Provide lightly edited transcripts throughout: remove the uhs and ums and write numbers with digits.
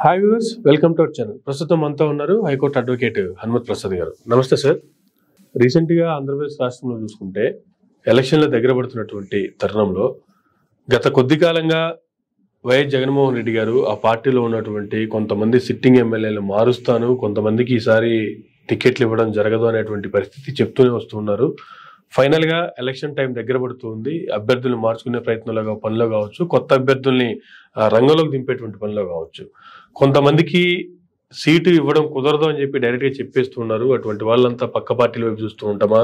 Hi viewers, welcome to our channel. ప్రస్తుతం మనతో ఉన్నారు హైకోర్టు అడ్వకేట్ హనుమత్ ప్రసాద్ గారు. నమస్తే సార్. రీసెంట్గా ఆంధ్రప్రదేశ్ రాష్ట్రంలో చూసుకుంటే ఎలక్షన్ల దగ్గర పడుతున్నటువంటి తరుణంలో గత కొద్ది కాలంగా వైఎస్ జగన్మోహన్ రెడ్డి గారు ఆ పార్టీలో ఉన్నటువంటి కొంతమంది సిట్టింగ్ ఎమ్మెల్యేలు మారుస్తాను, కొంతమందికి ఈసారి టికెట్లు ఇవ్వడం జరగదు అనేటువంటి పరిస్థితి చెప్తూనే వస్తున్నారు. ఫైనల్గా ఎలక్షన్ టైం దగ్గర పడుతుంది. అభ్యర్థులు మార్చుకునే ప్రయత్నంలో పనిలో కావచ్చు, కొత్త అభ్యర్థుల్ని రంగంలోకి దింపేటువంటి పనిలో కావచ్చు, కొంతమందికి సీటు ఇవ్వడం కుదరదు అని చెప్పి డైరెక్ట్గా చెప్పేస్తున్నారు. అటువంటి వాళ్ళంతా పక్క పార్టీల వైపు చూస్తూ ఉంటామా,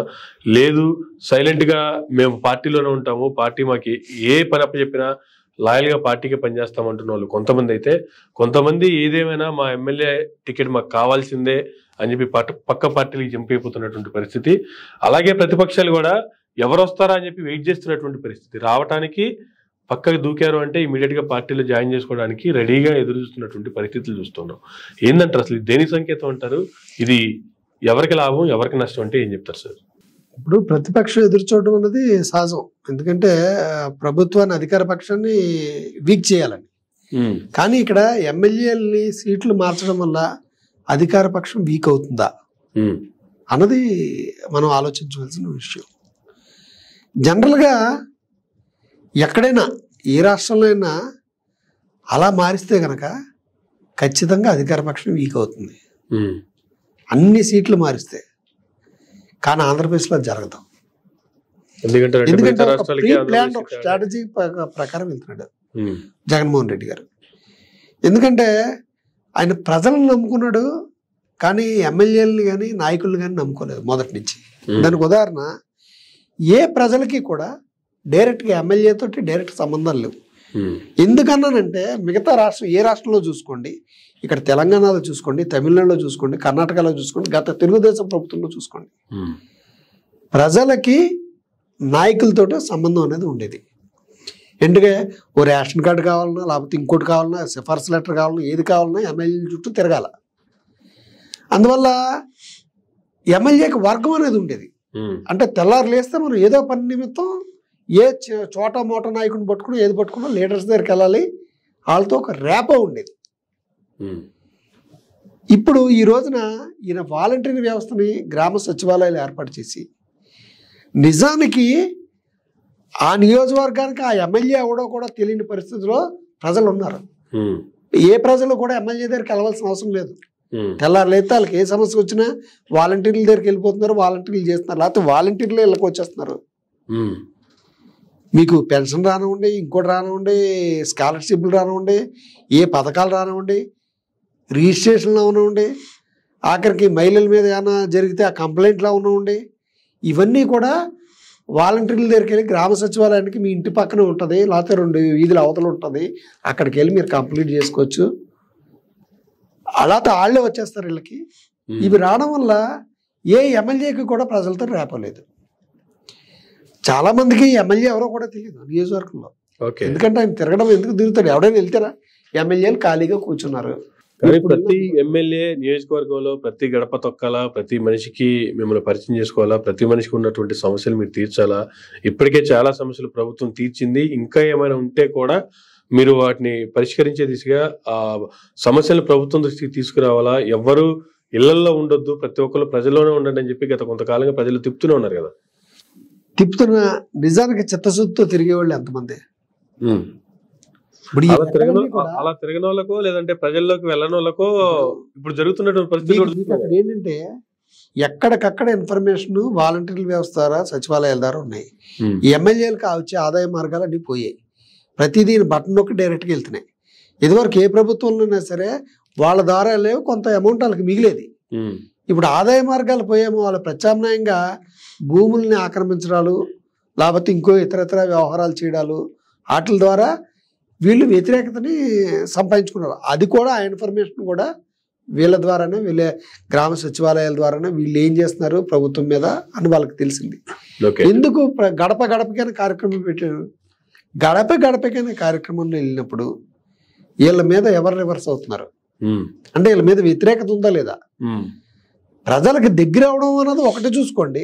లేదు సైలెంట్గా మేము పార్టీలోనే ఉంటాము, పార్టీ మాకు ఏ పని అప్పచెప్పినా లాయల్గా పార్టీకి పనిచేస్తామంటున్న వాళ్ళు కొంతమంది అయితే, కొంతమంది ఏదేమైనా మా ఎమ్మెల్యే టికెట్ మాకు కావాల్సిందే అని చెప్పి పక్క పార్టీలకు చంపైపోతున్నటువంటి పరిస్థితి. అలాగే ప్రతిపక్షాలు కూడా ఎవరు వస్తారా అని చెప్పి వెయిట్ చేస్తున్నటువంటి పరిస్థితి. రావడానికి పక్కకి దూకారు అంటే ఇమీడియట్ గా పార్టీలో జాయిన్ చేసుకోవడానికి రెడీగా ఎదురు చూస్తున్నటువంటి పరిస్థితులు చూస్తున్నాం. ఏంటంటారు అసలు దేని సంకేతం అంటారు? ఇది ఎవరికి లాభం, ఎవరికి నష్టం అంటే ఏం చెప్తారు సార్? ఇప్పుడు ప్రతిపక్షం ఎదురు చూడడం అనేది సహజం. ఎందుకంటే ప్రభుత్వాన్ని, అధికార పక్షాన్ని వీక్ చేయాలని. కానీ ఇక్కడ ఎమ్మెల్యేలని సీట్లు మార్చడం వల్ల అధికార పక్షం వీక్ అవుతుందా అన్నది మనం ఆలోచించవలసిన విషయం. జనరల్గా ఎక్కడైనా ఏ రాష్ట్రంలో అయినా అలా మారిస్తే కనుక ఖచ్చితంగా అధికార పక్షం వీక్ అవుతుంది, అన్ని సీట్లు మారిస్తే. కానీ ఆంధ్రప్రదేశ్లో జరగదు. ఎందుకంటే స్ట్రాటజీ ప్రకారం వెళ్తున్నాడు జగన్మోహన్ రెడ్డి గారు. ఎందుకంటే ఆయన ప్రజలను నమ్ముకున్నాడు, కానీ ఎమ్మెల్యేలని కానీ నాయకులను కానీ నమ్ముకోలేదు మొదటి నుంచి. దానికి ఉదాహరణ, ఏ ప్రజలకి కూడా డైరెక్ట్గా ఎమ్మెల్యే తోటి డైరెక్ట్ సంబంధాలు లేవు. ఎందుకన్నానంటే మిగతా రాష్ట్రం, ఏ రాష్ట్రంలో చూసుకోండి, ఇక్కడ తెలంగాణలో చూసుకోండి, తమిళనాడులో చూసుకోండి, కర్ణాటకలో చూసుకోండి, గత తెలుగుదేశం ప్రభుత్వంలో చూసుకోండి, ప్రజలకి నాయకులతో సంబంధం అనేది ఉండేది. ఎందుకంటే ఓ రేషన్ కార్డు కావాలన్నా, లేకపోతే ఇంకోటి కావాలన్నా, సిఫార్సు లెటర్ కావాలన్నా, ఏది కావాలన్నా ఎమ్మెల్యేల చుట్టూ తిరగాల. అందువల్ల ఎమ్మెల్యేకి వర్గం అనేది ఉండేది. అంటే తెల్లారు లేస్తే మనం ఏదో పని నిమిత్తం ఏ చోట మోట నాయకుడిని పట్టుకుని ఏది పట్టుకున్నా లీడర్స్ దగ్గరికి వెళ్ళాలి, వాళ్ళతో ఒక రేపో ఉండేది. ఇప్పుడు ఈ రోజున ఈయన వాలంటీర్ వ్యవస్థని గ్రామ సచివాలయాలు ఏర్పాటు చేసి, నిజానికి ఆ నియోజకవర్గానికి ఆ ఎమ్మెల్యే ఎవడో కూడా తెలియని పరిస్థితిలో ప్రజలు ఉన్నారు. ఏ ప్రజలు కూడా ఎమ్మెల్యే దగ్గరికి వెళ్ళవలసిన అవసరం లేదు. తెల్లారు లేస్తే వాళ్ళకి ఏ సమస్య వచ్చినా వాలంటీర్ల దగ్గరికి వెళ్ళిపోతున్నారు, వాలంటీర్లు చేస్తున్నారు, లేకపోతే వాలంటీర్లు ఇళ్ళకి వచ్చేస్తున్నారు. మీకు పెన్షన్ రానివ్వండి, ఇంకోటి రానివ్వండి, స్కాలర్షిప్లు రానివ్వండి, ఏ పథకాలు రానివ్వండి, రిజిస్ట్రేషన్లు అవనివ్వండి, ఆఖరికి మహిళల మీద ఏమైనా జరిగితే ఆ కంప్లైంట్లు అవనివ్వండి, ఇవన్నీ కూడా వాలంటీర్ల దగ్గరికి వెళ్ళి గ్రామ సచివాలయానికి మీ ఇంటి పక్కనే ఉంటుంది, లేకపోతే 2 వీధుల అవతల ఉంటుంది, అక్కడికి వెళ్ళి మీరు కంప్లీట్ చేసుకోవచ్చు. అలాగే వాళ్ళే వచ్చేస్తారు వీళ్ళకి. ఇవి రావడం వల్ల ఏ ఎమ్మెల్యేకి కూడా ప్రజలతో రేపలేదు. చాలా మందికి ఎమ్మెల్యే ఎవరో కూడా తెలియదు నియోజకవర్గంలో. ఎందుకంటే ఆయన తిరగడం ఎందుకు తిరుగుతాడు? ఎవడైనా వెళ్తారా? ఎమ్మెల్యేలు ఖాళీగా కూర్చున్నారు. కానీ ప్రతి ఎమ్మెల్యే నియోజకవర్గంలో ప్రతి గడప తొక్కాలా, ప్రతి మనిషికి మిమ్మల్ని పరిచయం చేసుకోవాలా, ప్రతి మనిషికి ఉన్నటువంటి సమస్యలు మీరు తీర్చాలా. ఇప్పటికే చాలా సమస్యలు ప్రభుత్వం తీర్చింది, ఇంకా ఏమైనా ఉంటే కూడా మీరు వాటిని పరిష్కరించే దిశగా ఆ సమస్యలు ప్రభుత్వం దృష్టికి తీసుకురావాలా. ఎవ్వరు ఇళ్లలో ఉండొద్దు, ప్రతి ఒక్కరు ప్రజల్లోనే ఉండండి అని చెప్పి గత కొంతకాలంగా ప్రజలు తిప్పుతూనే ఉన్నారు కదా. తిప్పుతున్న నిజానికి చిత్తశుద్ధితో తిరిగేవాళ్ళు ఎంతమంది? అలా తిరగని వాళ్ళకో లేదంటే ప్రజల్లోకి వెళ్ళని వాళ్ళకో ఇప్పుడు జరుగుతున్నటువంటి పరిస్థితి ఏంటంటే, ఎక్కడికక్కడ ఇన్ఫర్మేషన్ వాలంటీర్ల వ్యవస్థ ద్వారా, సచివాలయాల ద్వారా ఉన్నాయి. ఈ ఎమ్మెల్యేలకు వచ్చే ఆదాయ మార్గాలు అన్ని పోయాయి. ప్రతిదీ బటన్ నొక్కి డైరెక్ట్గా వెళ్తున్నాయి. ఇదివరకు ఏ ప్రభుత్వంలోనే సరే వాళ్ళ ద్వారా లేవు, కొంత అమౌంట్ వాళ్ళకి మిగిలేది. ఇప్పుడు ఆదాయ మార్గాలు పోయేమో, వాళ్ళ ప్రత్యామ్నాయంగా భూముల్ని ఆక్రమించడాలు, లేకపోతే ఇంకో ఇతరత్ర వ్యవహారాలు చేయడాలు, వాటి ద్వారా వీళ్ళు వ్యతిరేకతని సంపాదించుకున్నారు. అది కూడా ఆ ఇన్ఫర్మేషన్ కూడా వీళ్ళ ద్వారానే, వీళ్ళ గ్రామ సచివాలయాల ద్వారానే వీళ్ళు ఏం చేస్తున్నారు ప్రభుత్వం మీద అని వాళ్ళకి తెలిసింది. ఎందుకు గడప గడపకైనా కార్యక్రమం పెట్టారు? గడప గడపకైనా కార్యక్రమంలో వెళ్ళినప్పుడు వీళ్ళ మీద ఎవరు రివర్స్ అవుతున్నారు అంటే వీళ్ళ మీద వ్యతిరేకత ఉందా లేదా? ప్రజలకు దగ్గర అవడం అన్నది ఒకటి చూసుకోండి,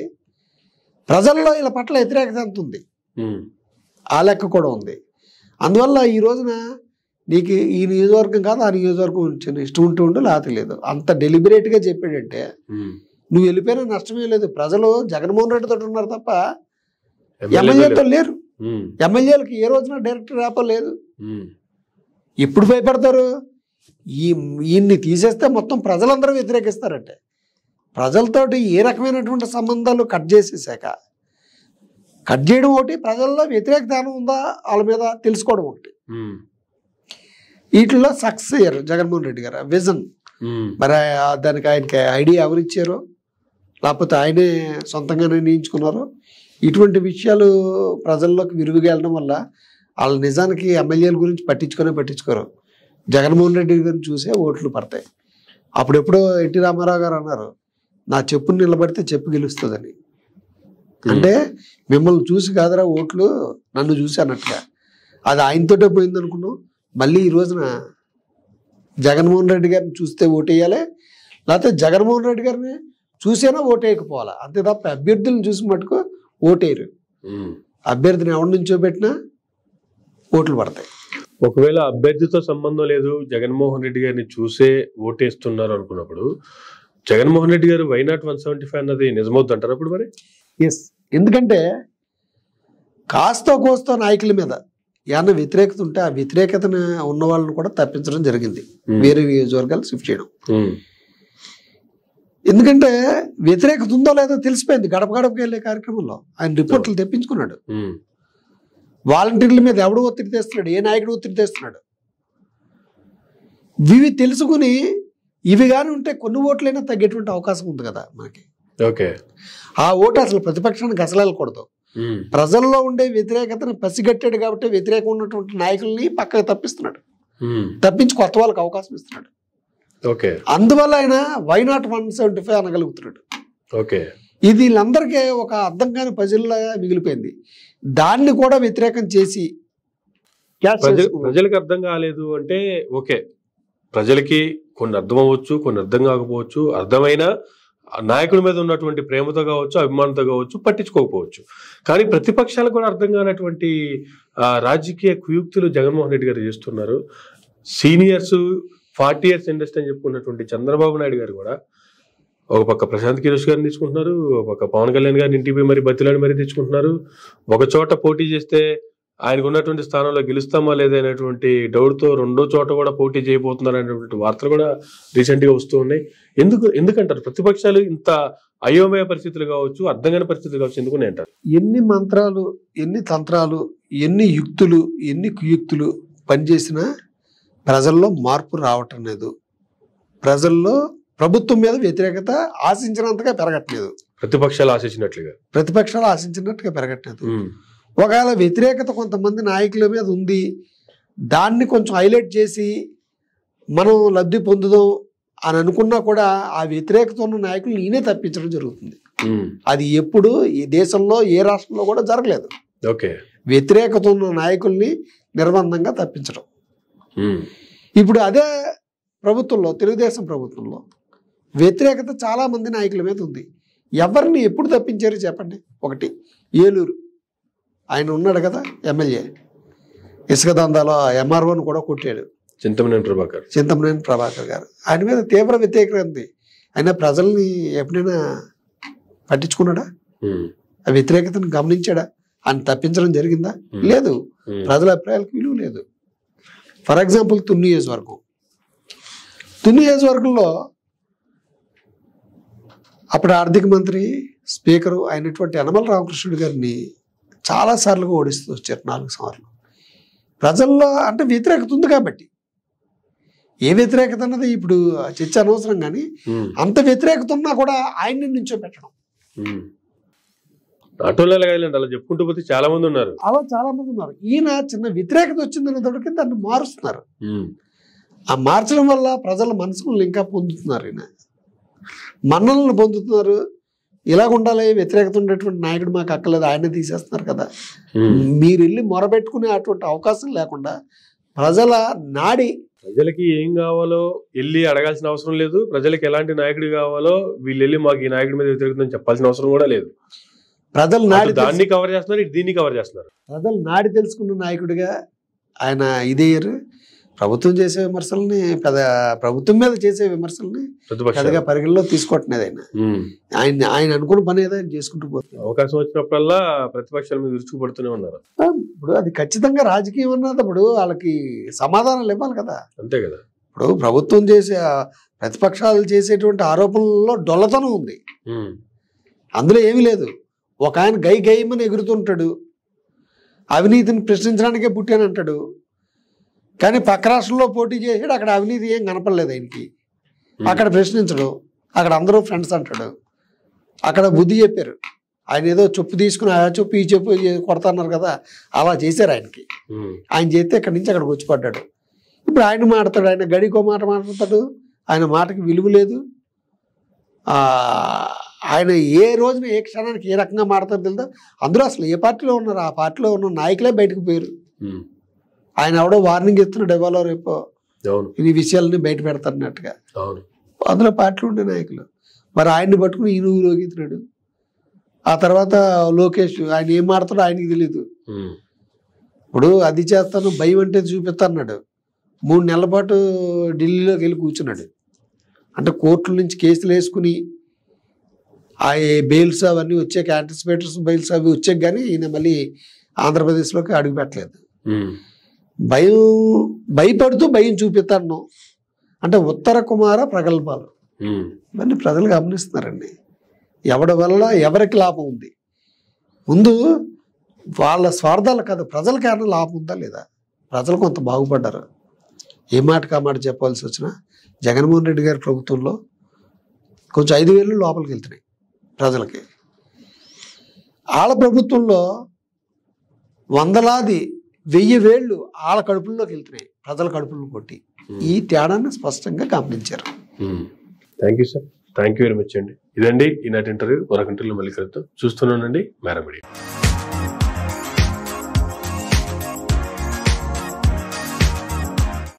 ప్రజల్లో వీళ్ళ పట్ల వ్యతిరేకత ఎంత ఉంది ఆ లెక్క కూడా ఉంది. అందువల్ల ఈ రోజున నీకు ఈ నియోజకవర్గం కాదు ఆ నియోజకవర్గం ఉంచాను, ఇష్టం ఉంటూ ఉండు లేకపోతే లేదు. అంత డెలిబరేట్గా చెప్పాడంటే నువ్వు వెళ్ళిపోయినా నష్టమే లేదు. ప్రజలు జగన్మోహన్ రెడ్డితో ఉన్నారు తప్ప ఎమ్మెల్యేతో లేరు. ఎమ్మెల్యేలకు ఏ రోజున డైరెక్ట్ రేపో లేదు. ఎప్పుడు భయపడతారు? ఈయన్ని తీసేస్తే మొత్తం ప్రజలందరూ వ్యతిరేకిస్తారంటే ప్రజలతోటి ఏ రకమైనటువంటి సంబంధాలు కట్ చేసేసాక కట్ చేయడం ఒకటి, ప్రజల్లో వ్యతిరేకత ఉందా వాళ్ళ మీద తెలుసుకోవడం ఒకటి. వీటిలో సక్సెస్ అయ్యారు జగన్మోహన్ రెడ్డి గారు విజన్. మరి దానికి ఆయనకి ఐడియా ఎవరిచ్చారో లేకపోతే ఆయనే సొంతంగానే నియించుకున్నారో, ఇటువంటి విషయాలు ప్రజల్లోకి విరివిగా వెళ్ళడం వల్ల వాళ్ళు నిజానికి ఎమ్మెల్యేల గురించి పట్టించుకోరు. జగన్మోహన్ రెడ్డి గారిని చూసే ఓట్లు పడతాయి. అప్పుడెప్పుడో ఎన్టీ రామారావు గారు అన్నారు, నా చెప్పుని నిలబడితే చెప్పు గెలుస్తుందని. అంటే మిమ్మల్ని చూసి కాదురా ఓట్లు, నన్ను చూసి అన్నట్టుగా. అది ఆయనతోటే పోయింది అనుకున్నాం. మళ్ళీ ఈ రోజున జగన్మోహన్ రెడ్డి గారిని చూస్తే ఓటేయాలి, లేకపోతే జగన్మోహన్ రెడ్డి గారిని చూసేనా ఓటేయకపోవాలా. అంతే తప్ప అభ్యర్థులను చూసి మటుకు ఓటేయరు. అభ్యర్థిని ఎవరి నుంచో పెట్టినా ఓట్లు పడతాయి. ఒకవేళ అభ్యర్థితో సంబంధం లేదు, జగన్మోహన్ రెడ్డి గారిని చూసే ఓటేస్తున్నారు అనుకున్నప్పుడు జగన్మోహన్ రెడ్డి గారు వైనాట్ 175 అన్నది నిజమవుతుంది అంటారు అప్పుడు మరి? ఎస్, ఎందుకంటే కాస్తో కోస్తో నాయకుల మీద ఏమన్నా వ్యతిరేకత ఉంటే ఆ వ్యతిరేకతను ఉన్న వాళ్ళని కూడా తప్పించడం జరిగింది, వేరే నియోజకవర్గాలు షిఫ్ట్ చేయడం. ఎందుకంటే వ్యతిరేకత ఉందో లేదో తెలిసిపోయింది గడప గడపకి వెళ్ళే కార్యక్రమంలో. ఆయన రిపోర్ట్లు తెప్పించుకున్నాడు. వాలంటీర్ల మీద ఎవడు ఒత్తిడి తెస్తున్నాడు, ఏ నాయకుడు ఒత్తిడి తెస్తున్నాడు, ఇవి తెలుసుకుని ఇవి కానీ ఉంటే కొన్ని ఓట్లైనా తగ్గేటువంటి అవకాశం ఉంది కదా మనకి. ఆ ఓటు అసలు ప్రతిపక్షానికి అసలు వెళ్ళకూడదు. ప్రజల్లో ఉండే వ్యతిరేకతను పసిగట్టాడు కాబట్టి వ్యతిరేకం ఉన్నటువంటి నాయకుల్ని పక్కకు తప్పిస్తున్నాడు, తప్పించి కొత్త వాళ్ళకి అవకాశం ఇస్తున్నాడు. అందువల్ల ఆయన వైనాట్ 175 అనగలుగుతున్నాడు. ఇది వీళ్ళందరికీ ఒక అర్థం కాని పజిల్లాగా మిగిలిపోయింది. దాన్ని కూడా వ్యతిరేకం చేసి ప్రజలకు అర్థం కాలేదు అంటే ఓకే, ప్రజలకి కొన్ని అర్థం అవ్వచ్చు, కొన్ని అర్థం కాకపోవచ్చు. అర్థమైన నాయకుడి మీద ఉన్నటువంటి ప్రేమతో కావచ్చు, అభిమానంతో కావచ్చు, పట్టించుకోకపోవచ్చు. కానీ ప్రతిపక్షాలకు కూడా అర్థం కానటువంటి రాజకీయ కుయుక్తులు జగన్మోహన్ రెడ్డి గారు చేస్తున్నారు. సీనియర్స్ 40 years ఇండస్ట్రీ అని చెప్పుకున్నటువంటి చంద్రబాబు నాయుడు గారు కూడా ఒక పక్క ప్రశాంత్ కిషోర్ గారిని తెచ్చుకుంటున్నారు, ఒక పక్క పవన్ కళ్యాణ్ గారిని ఇంటికి మరి బతిలాడి మరీ తెచ్చుకుంటున్నారు. ఒక చోట పోటీ చేస్తే ఆయనకు ఉన్నటువంటి స్థానంలో గెలుస్తామా లేదనేటువంటి డౌట్తో రెండో చోట కూడా పోటీ చేయబోతున్నారు అనేటువంటి వార్తలు కూడా రీసెంట్ గా వస్తూ ఉన్నాయి. ఎందుకంటారు ప్రతిపక్షాలు ఇంత అయోమయ పరిస్థితులు కావచ్చు, అర్థం కాని పరిస్థితులు కావచ్చు, ఎందుకునే అంటారు? ఎన్ని మంత్రాలు, ఎన్ని తంత్రాలు, ఎన్ని యుక్తులు, ఎన్ని కుయుక్తులు పనిచేసినా ప్రజల్లో మార్పు రావటం లేదు. ప్రజల్లో ప్రభుత్వం మీద వ్యతిరేకత ఆశించినంతగా పెరగట్లేదు. ప్రతిపక్షాలు ఆశించినట్టుగా పెరగట్లేదు. ఒకవేళ వ్యతిరేకత కొంతమంది నాయకుల మీద ఉంది, దాన్ని కొంచెం హైలైట్ చేసి మనం లబ్ధి పొందుదాం అని అనుకున్నా కూడా ఆ వ్యతిరేకత ఉన్న నాయకులు ఈయనే తప్పించడం జరుగుతుంది. అది ఎప్పుడు ఈ దేశంలో ఏ రాష్ట్రంలో కూడా జరగలేదు. వ్యతిరేకత ఉన్న నాయకుల్ని నిర్బంధంగా తప్పించడం. ఇప్పుడు అదే ప్రభుత్వంలో, తెలుగుదేశం ప్రభుత్వంలో వ్యతిరేకత చాలా మంది నాయకుల మీద ఉంది. ఎవరిని ఎప్పుడు తప్పించారు చెప్పండి? ఒకటి ఏలూరు, ఆయన ఉన్నాడు కదా ఎమ్మెల్యే, ఇసుక దందాలో ఎంఆర్ఓని కూడా కొట్టాడు, చింతమనేని ప్రభాకర్ గారు. ఆయన మీద తీవ్ర వ్యతిరేకత ఉంది. ఆయన ప్రజల్ని ఎప్పుడైనా పట్టించుకున్నాడా? ఆ వ్యతిరేకతను గమనించాడా? ఆయన తప్పించడం జరిగిందా? లేదు. ప్రజల అభిప్రాయాలకు విలువ లేదు. ఫర్ ఎగ్జాంపుల్ తుని నియోజకవర్గంలో అప్పుడు ఆర్థిక మంత్రి, స్పీకరు అయినటువంటి యనమల రామకృష్ణుడు గారిని చాలాసార్లుగా ఓడిస్తూ వచ్చారు 4 సార్లు. ప్రజల్లో అంటే వ్యతిరేకత ఉంది కాబట్టి. ఏ వ్యతిరేకత అన్నది ఇప్పుడు చర్చ అనవసరం, కానీ అంత వ్యతిరేకత ఉన్నా కూడా ఆయన్ని నుంచో పెట్టడం. అలా చెప్పుకుంటూ పోతే చాలా మంది ఉన్నారు. ఈయన చిన్న వ్యతిరేకత వచ్చిందనేటప్పటికీ దాన్ని మారుస్తున్నారు. ఆ మార్చడం వల్ల ప్రజల మనసులను ఇంకా పొందుతున్నారు, ఈయన మన్నలను పొందుతున్నారు. ఇలాగ ఉండాలి, వ్యతిరేకత ఉండేటువంటి నాయకుడు మాకు అక్కర్లేదు, ఆయనే తీసేస్తున్నారు కదా. మీరు వెళ్ళి మొరబెట్టుకునే అటువంటి అవకాశం లేకుండా ప్రజలకి ఏం కావాలో వెళ్ళి అడగాల్సిన అవసరం లేదు. ప్రజలకు ఎలాంటి నాయకుడు కావాలో వీళ్ళు వెళ్ళి మాకు ఈ నాయకుడి మీద వ్యతిరేకత చెప్పాల్సిన అవసరం కూడా లేదు. ప్రజలు దాన్ని కవర్ చేస్తున్నారు, దీన్ని కవర్ చేస్తున్నారు. ప్రజలు నాడి తెలుసుకున్న నాయకుడిగా ఆయన ఇదేయరు. ప్రభుత్వం చేసే విమర్శల్ని ప్రభుత్వం మీద చేసే విమర్శల్ని పెద్దగా పరిగణలో తీసుకోవట్లేదు ఆయన అనుకున్న పని ఏదో ఆయన చేసుకుంటూ పోతున్నారు. అవకాశం వచ్చినప్పుడల్లా ప్రతిపక్షాల మీద విరుచుకుపడుతూనే ఉన్నారు. ఇప్పుడు అది ఖచ్చితంగా రాజకీయం అన్నప్పుడు వాళ్ళకి సమాధానాలు ఇవ్వాలి కదా. అంతే కదా. ఇప్పుడు ప్రభుత్వం చేసే ప్రతిపక్షాలు చేసేటువంటి ఆరోపణల్లో డొల్లతనం ఉంది, అందులో ఏమీ లేదు. ఒక ఆయన గైమని ఎగురుతుంటాడు, అవినీతిని ప్రశ్నించడానికే పుట్టానంటాడు, కానీ పక్క రాష్ట్రంలో పోటీ చేసాడు, అక్కడ అవినీతి ఏం కనపడలేదు ఆయనకి, అక్కడ ప్రశ్నించడు, అక్కడ అందరూ ఫ్రెండ్స్ అంటాడు, అక్కడ బుద్ధి చెప్పారు. ఆయన ఏదో చెప్పు తీసుకుని ఆ చెప్పు ఈ చెప్పు కొడతాన్నారు కదా, అలా చేశారు ఆయనకి. ఆయన చేస్తే ఇక్కడి నుంచి అక్కడికి వచ్చి పడ్డాడు. ఇప్పుడు ఆయన మాట్లాడతాడు, ఆయన గడికో మాట మాట్లాడతాడు, ఆయన మాటకి విలువ లేదు. ఆయన ఏ రోజున ఏ క్షణానికి ఏ రకంగా మాట్లాడతారు తెలుదా. అందరూ అసలు ఏ పార్టీలో ఉన్నారు, ఆ పార్టీలో ఉన్న నాయకులే బయటకు పోయారు. ఆయన ఎవడో వార్నింగ్ ఇస్తున్నాడు, ఇవాళ రేపో ఈ విషయాలని బయట పెడతారన్నట్టుగా. అందులో పార్టీలో ఉండే నాయకులు మరి ఆయన్ని పట్టుకుని ఈయన ఊరేగుతున్నాడు. ఆ తర్వాత లోకేష్ ఆయన ఏం మాడతాడో ఆయనకి తెలీదు. ఇప్పుడు అది చేస్తాను భయం అంటే చూపిస్తాన్నాడు. 3 నెలల పాటు ఢిల్లీలోకి వెళ్ళి కూర్చున్నాడు. అంటే కోర్టుల నుంచి కేసులు వేసుకుని ఆ బెయిల్స్ అవన్నీ వచ్చాక, యాంటిసిపేటర్స్ బెయిల్స్ అవి వచ్చాక కానీ ఈయన మళ్ళీ ఆంధ్రప్రదేశ్లోకి అడుగు పెట్టలేదు. భయపడుతూ భయం చూపిస్తాను అంటే ఉత్తర కుమార ప్రగల్భాలు ఇవన్నీ ప్రజలు గమనిస్తున్నారండి. ఎవడి వల్ల ఎవరికి లాభం ఉంది, ముందు వాళ్ళ స్వార్థాలు కాదు, ప్రజలకి ఏమైనా లాభం ఉందా లేదా, ప్రజలు కొంత బాగుపడ్డారు. ఏ మాటకు ఆ మాట చెప్పాల్సి వచ్చినా జగన్మోహన్ రెడ్డి గారి ప్రభుత్వంలో కొంచెం 5,000 లోపలికి వెళ్తున్నాయి ప్రజలకి. వాళ్ళ ప్రభుత్వంలో వందలాది 1000 వాళ్ళ కడుపుల్లోకి వెళ్తున్నాయి, ప్రజల కడుపులను కొట్టి. ఈ తేడాన్ని స్పష్టంగా గమనించారు. Thank you sir, thank you very much అండి. ఇదండి ఈనాటి ఇంటర్వ్యూ. మరొక ఇంటర్వ్యూలో మళ్ళీ కలుద్దాం. చూస్తున్నానండి మేరా మీడియా.